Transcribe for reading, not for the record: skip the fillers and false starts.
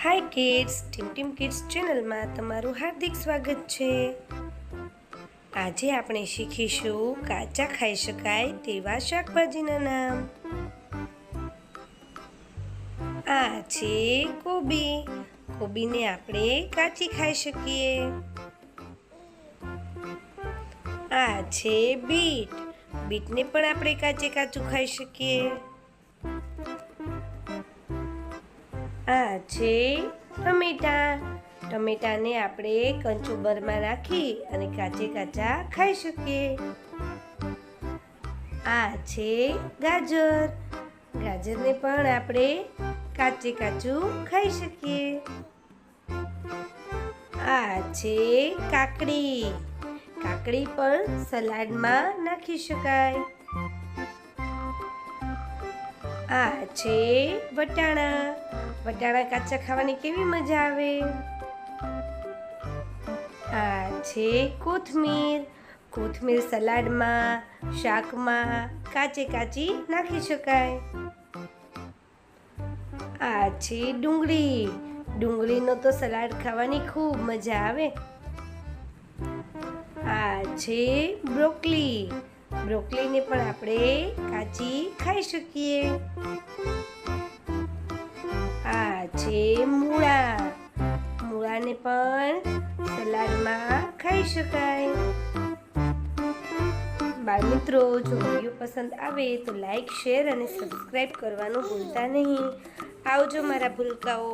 હાય kids, team kids ચેનલમાં તમારું હાર્દિક સ્વાગત છે। આજે આપણે શીખીશું કાચા ખાઈ શકાય તેવા શાકભાજીના નામ। આ છે કોબી। કોબીને આપણે કાચી ખાઈ શકીએ। આ છે બીટ। બીટને પણ આપણે કાચું ખાઈ શકીએ। આ છે ટમેટા। ટમેટાને આપણે કંચુબરમાં નાખી અને કાચા ખાઈ શકીએ। આ છે ગાજર। ગાજરને પણ આપણે કાચું ખાઈ શકીએ। આ છે કાકડી। કાકડી પણ સલાડમાં નાખી શકાય। આ છે વટાણા। વટાણા કાચા ખાવાની કેવી મજા આવે। આ છે કોથમીર। કોથમીર સલાડમાં, શાકમાં કાચી નાખી શકાય। આ છે ડુંગળી। ડુંગળીનો તો સલાડ ખાવાની ખૂબ મજા આવે। આ છે બ્રોકોલી। બ્રોકોલીને પણ આપણે કાચી ખાઈ શકીએ। આ છે મૂળા। મૂળાને પણ સલાડમાં ખાઈ શકાય। બાળમિત્રો, જો વિડીયો પસંદ આવે તો લાઈક, શેર અને સબસ્ક્રાઈબ કરવાનું ભૂલતા નહીં। આવજો મારા ભૂલકાઓ।